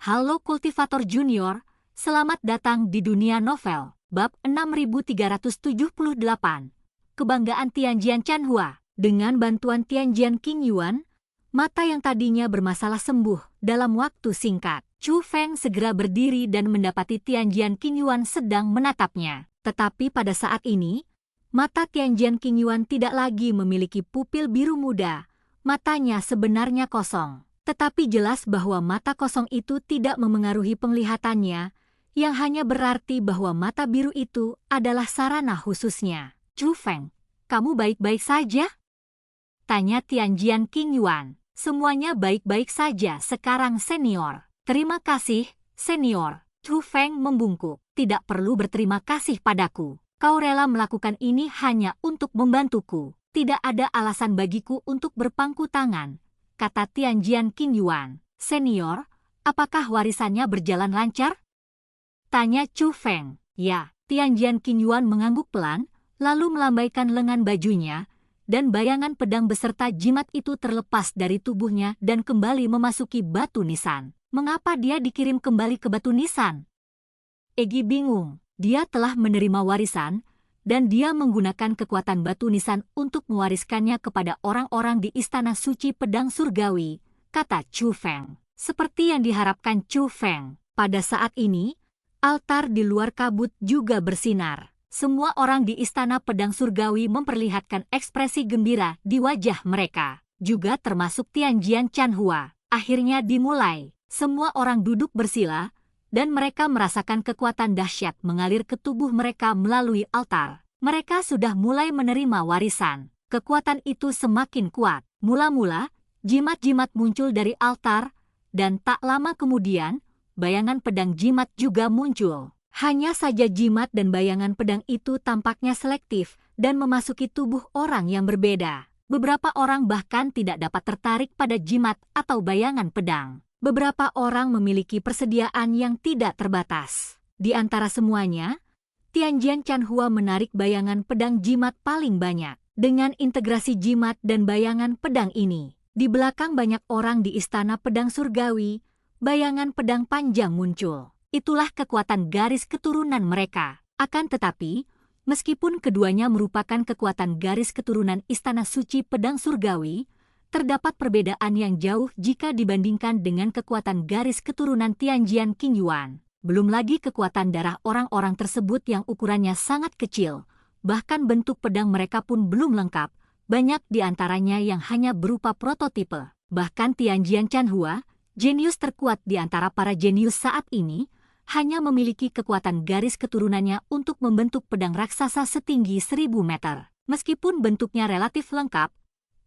Halo Kultivator Junior, selamat datang di dunia novel. Bab 6378. Kebanggaan Tianjian Chanhua. Dengan bantuan Tianjian King Yuan, mata yang tadinya bermasalah sembuh dalam waktu singkat. Chu Feng segera berdiri dan mendapati Tianjian King Yuan sedang menatapnya. Tetapi pada saat ini, mata Tianjian King Yuan tidak lagi memiliki pupil biru muda. Matanya sebenarnya kosong. Tetapi jelas bahwa mata kosong itu tidak memengaruhi penglihatannya, yang hanya berarti bahwa mata biru itu adalah sarana khususnya. Chu Feng, kamu baik-baik saja? Tanya Tianjian King Yuan. Semuanya baik-baik saja sekarang senior. Terima kasih, senior. Chu Feng membungkuk. Tidak perlu berterima kasih padaku. Kau rela melakukan ini hanya untuk membantuku. Tidak ada alasan bagiku untuk berpangku tangan, kata Tianjian King Yuan. Senior, apakah warisannya berjalan lancar? Tanya Chu Feng. Ya, Tianjian King Yuan mengangguk pelan, lalu melambaikan lengan bajunya, dan bayangan pedang beserta jimat itu terlepas dari tubuhnya dan kembali memasuki batu nisan. Mengapa dia dikirim kembali ke batu nisan? Egi bingung. Dia telah menerima warisan, dan dia menggunakan kekuatan batu nisan untuk mewariskannya kepada orang-orang di Istana Suci Pedang Surgawi, kata Chu Feng. Seperti yang diharapkan Chu Feng, pada saat ini, altar di luar kabut juga bersinar. Semua orang di Istana Pedang Surgawi memperlihatkan ekspresi gembira di wajah mereka, juga termasuk Tianjian Chanhua. Akhirnya dimulai, semua orang duduk bersila, dan mereka merasakan kekuatan dahsyat mengalir ke tubuh mereka melalui altar. Mereka sudah mulai menerima warisan. Kekuatan itu semakin kuat. Mula-mula, jimat-jimat muncul dari altar, dan tak lama kemudian, bayangan pedang jimat juga muncul. Hanya saja jimat dan bayangan pedang itu tampaknya selektif dan memasuki tubuh orang yang berbeda. Beberapa orang bahkan tidak dapat tertarik pada jimat atau bayangan pedang. Beberapa orang memiliki persediaan yang tidak terbatas. Di antara semuanya, Tianjian Chanhua menarik bayangan pedang jimat paling banyak. Dengan integrasi jimat dan bayangan pedang ini, di belakang banyak orang di Istana Pedang Surgawi, bayangan pedang panjang muncul. Itulah kekuatan garis keturunan mereka. Akan tetapi, meskipun keduanya merupakan kekuatan garis keturunan Istana Suci Pedang Surgawi, terdapat perbedaan yang jauh jika dibandingkan dengan kekuatan garis keturunan Tianjian King Yuan. Belum lagi kekuatan darah orang-orang tersebut yang ukurannya sangat kecil, bahkan bentuk pedang mereka pun belum lengkap, banyak di antaranya yang hanya berupa prototipe. Bahkan Tianjian Chanhua, jenius terkuat di antara para jenius saat ini, hanya memiliki kekuatan garis keturunannya untuk membentuk pedang raksasa setinggi 1000 meter. Meskipun bentuknya relatif lengkap,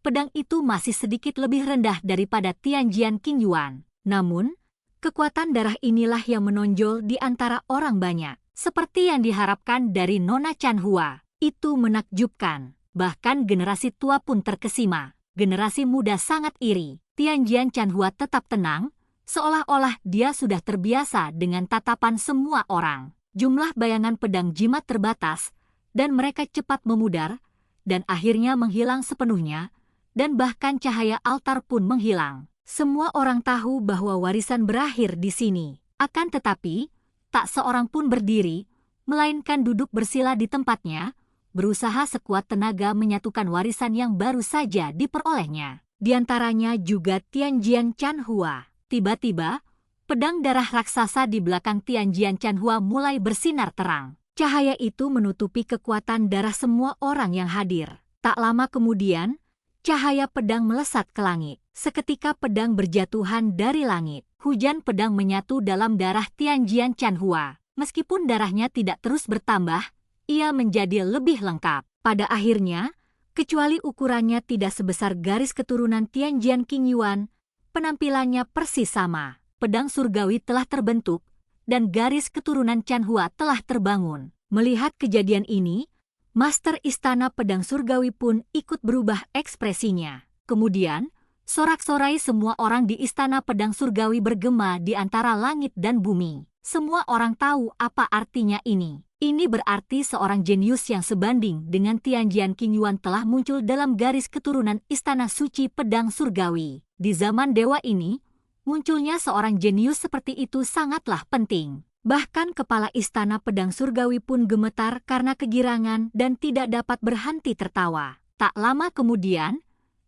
pedang itu masih sedikit lebih rendah daripada Tianjian King Yuan. Namun, kekuatan darah inilah yang menonjol di antara orang banyak. Seperti yang diharapkan dari Nona Chanhua. Itu menakjubkan. Bahkan generasi tua pun terkesima. Generasi muda sangat iri. Tianjian Chanhua tetap tenang, seolah-olah dia sudah terbiasa dengan tatapan semua orang. Jumlah bayangan pedang jimat terbatas, dan mereka cepat memudar, dan akhirnya menghilang sepenuhnya, dan bahkan cahaya altar pun menghilang. Semua orang tahu bahwa warisan berakhir di sini. Akan tetapi, tak seorang pun berdiri, melainkan duduk bersila di tempatnya, berusaha sekuat tenaga menyatukan warisan yang baru saja diperolehnya. Di antaranya juga Tianjian Chanhua. Tiba-tiba, pedang darah raksasa di belakang Tianjian Chanhua mulai bersinar terang. Cahaya itu menutupi kekuatan darah semua orang yang hadir. Tak lama kemudian, cahaya pedang melesat ke langit. Seketika pedang berjatuhan dari langit. Hujan pedang menyatu dalam darah Tianjian Chanhua. Meskipun darahnya tidak terus bertambah, ia menjadi lebih lengkap. Pada akhirnya, kecuali ukurannya tidak sebesar garis keturunan Tianjian King Yuan, penampilannya persis sama. Pedang surgawi telah terbentuk, dan garis keturunan Chanhua telah terbangun. Melihat kejadian ini, Master Istana Pedang Surgawi pun ikut berubah ekspresinya. Kemudian, sorak-sorai semua orang di Istana Pedang Surgawi bergema di antara langit dan bumi. Semua orang tahu apa artinya ini. Ini berarti seorang jenius yang sebanding dengan Tianjian King Yuan telah muncul dalam garis keturunan Istana Suci Pedang Surgawi. Di zaman dewa ini, Munculnya seorang jenius seperti itu sangatlah penting. Bahkan kepala istana pedang surgawi pun gemetar karena kegirangan dan tidak dapat berhenti tertawa. Tak lama kemudian,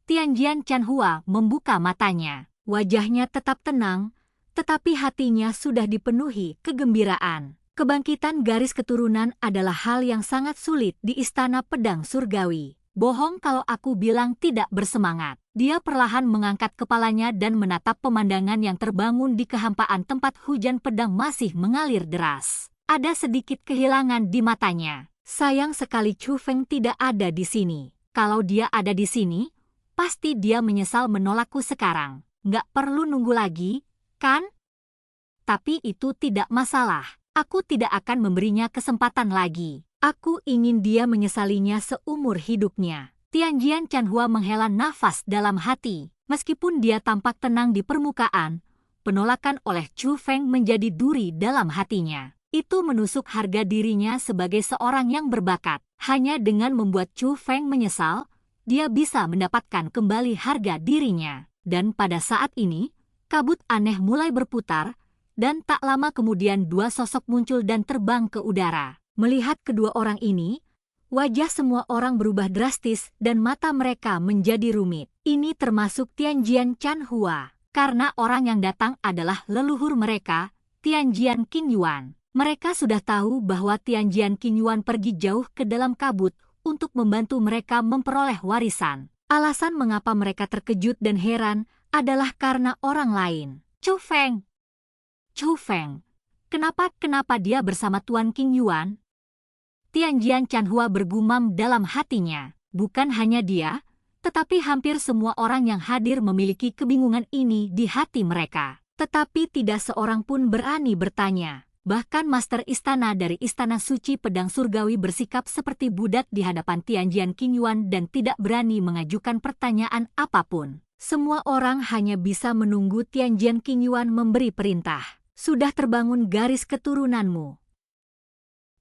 Tianjian Chanhua membuka matanya. Wajahnya tetap tenang, tetapi hatinya sudah dipenuhi kegembiraan. Kebangkitan garis keturunan adalah hal yang sangat sulit di istana pedang surgawi. Bohong kalau aku bilang tidak bersemangat. Dia perlahan mengangkat kepalanya dan menatap pemandangan yang terbangun di kehampaan tempat hujan pedang masih mengalir deras. Ada sedikit kehilangan di matanya. Sayang sekali Chu Feng tidak ada di sini. Kalau dia ada di sini, pasti dia menyesal menolakku sekarang. Nggak perlu nunggu lagi, kan? Tapi itu tidak masalah. Aku tidak akan memberinya kesempatan lagi. Aku ingin dia menyesalinya seumur hidupnya. Tianjian Chanhua menghela nafas dalam hati. Meskipun dia tampak tenang di permukaan, penolakan oleh Chu Feng menjadi duri dalam hatinya. Itu menusuk harga dirinya sebagai seorang yang berbakat. Hanya dengan membuat Chu Feng menyesal, dia bisa mendapatkan kembali harga dirinya. Dan pada saat ini, kabut aneh mulai berputar, dan tak lama kemudian dua sosok muncul dan terbang ke udara. Melihat kedua orang ini, wajah semua orang berubah drastis dan mata mereka menjadi rumit. Ini termasuk Tianjian Chanhua, karena orang yang datang adalah leluhur mereka, Tianjian Qingyuan. Mereka sudah tahu bahwa Tianjian Qingyuan pergi jauh ke dalam kabut untuk membantu mereka memperoleh warisan. Alasan mengapa mereka terkejut dan heran adalah karena orang lain. Chu Feng. Chu Feng, kenapa dia bersama Tuan Qingyuan? Tianjian Chanhua bergumam dalam hatinya. Bukan hanya dia, tetapi hampir semua orang yang hadir memiliki kebingungan ini di hati mereka. Tetapi tidak seorang pun berani bertanya. Bahkan Master Istana dari Istana Suci Pedang Surgawi bersikap seperti budak di hadapan Tianjian Qingyuan dan tidak berani mengajukan pertanyaan apapun. Semua orang hanya bisa menunggu Tianjian Qingyuan memberi perintah. Sudah terbangun garis keturunanmu.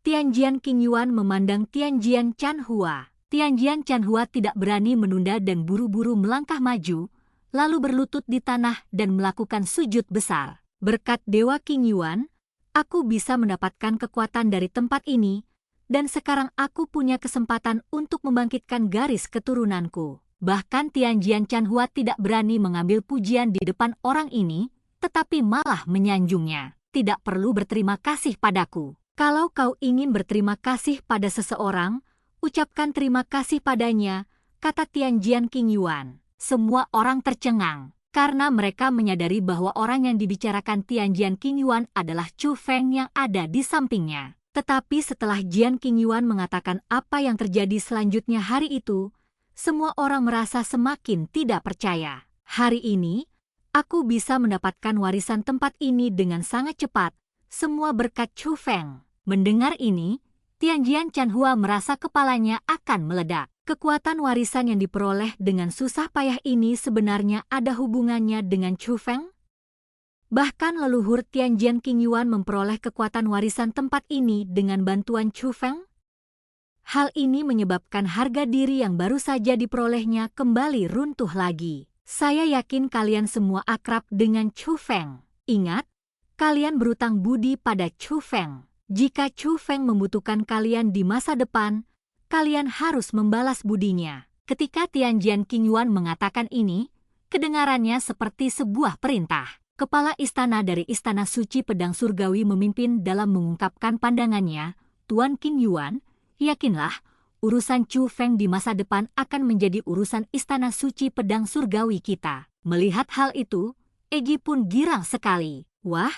Tianjian Qingyuan memandang Tianjian Chanhua. Tianjian Chanhua tidak berani menunda dan buru-buru melangkah maju, lalu berlutut di tanah dan melakukan sujud besar. Berkat Dewa Qingyuan, aku bisa mendapatkan kekuatan dari tempat ini, dan sekarang aku punya kesempatan untuk membangkitkan garis keturunanku. Bahkan Tianjian Chanhua tidak berani mengambil pujian di depan orang ini, tetapi malah menyanjungnya. Tidak perlu berterima kasih padaku. Kalau kau ingin berterima kasih pada seseorang, ucapkan terima kasih padanya, kata Tianjian Qingyuan. Semua orang tercengang, karena mereka menyadari bahwa orang yang dibicarakan Tianjian Qingyuan adalah Chu Feng yang ada di sampingnya. Tetapi setelah Jian Qingyuan mengatakan apa yang terjadi selanjutnya hari itu, semua orang merasa semakin tidak percaya. Hari ini, aku bisa mendapatkan warisan tempat ini dengan sangat cepat, semua berkat Chu Feng. Mendengar ini, Tianjian Chanhua merasa kepalanya akan meledak. Kekuatan warisan yang diperoleh dengan susah payah ini sebenarnya ada hubungannya dengan Chu Feng? Bahkan leluhur Tianjian Qingyuan memperoleh kekuatan warisan tempat ini dengan bantuan Chu Feng? Hal ini menyebabkan harga diri yang baru saja diperolehnya kembali runtuh lagi. Saya yakin kalian semua akrab dengan Chu Feng. Ingat, kalian berutang budi pada Chu Feng. Jika Chu Feng membutuhkan kalian di masa depan, kalian harus membalas budinya. Ketika Tianjian Qingyuan mengatakan ini, kedengarannya seperti sebuah perintah. Kepala istana dari Istana Suci Pedang Surgawi memimpin dalam mengungkapkan pandangannya. Tuan Qingyuan, yakinlah, urusan Chu Feng di masa depan akan menjadi urusan Istana Suci Pedang Surgawi kita. Melihat hal itu, Eji pun girang sekali. Wah,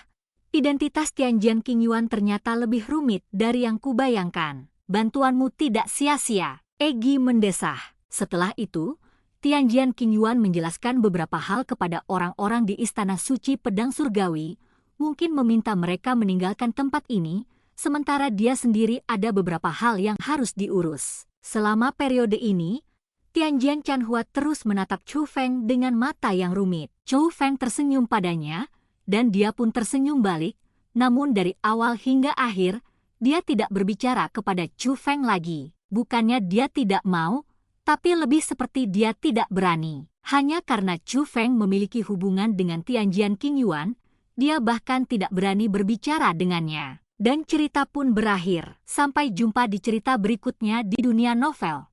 identitas Tianjian Qingyuan ternyata lebih rumit dari yang kubayangkan. Bantuanmu tidak sia-sia, Eji mendesah. Setelah itu, Tianjian Qingyuan menjelaskan beberapa hal kepada orang-orang di Istana Suci Pedang Surgawi, mungkin meminta mereka meninggalkan tempat ini, sementara dia sendiri ada beberapa hal yang harus diurus. Selama periode ini, Tianjian Chanhua terus menatap Chu Feng dengan mata yang rumit. Chu Feng tersenyum padanya, dan dia pun tersenyum balik, namun dari awal hingga akhir, dia tidak berbicara kepada Chu Feng lagi. Bukannya dia tidak mau, tapi lebih seperti dia tidak berani. Hanya karena Chu Feng memiliki hubungan dengan Tianjian Qingyuan, dia bahkan tidak berani berbicara dengannya. Dan cerita pun berakhir. Sampai jumpa di cerita berikutnya di dunia novel.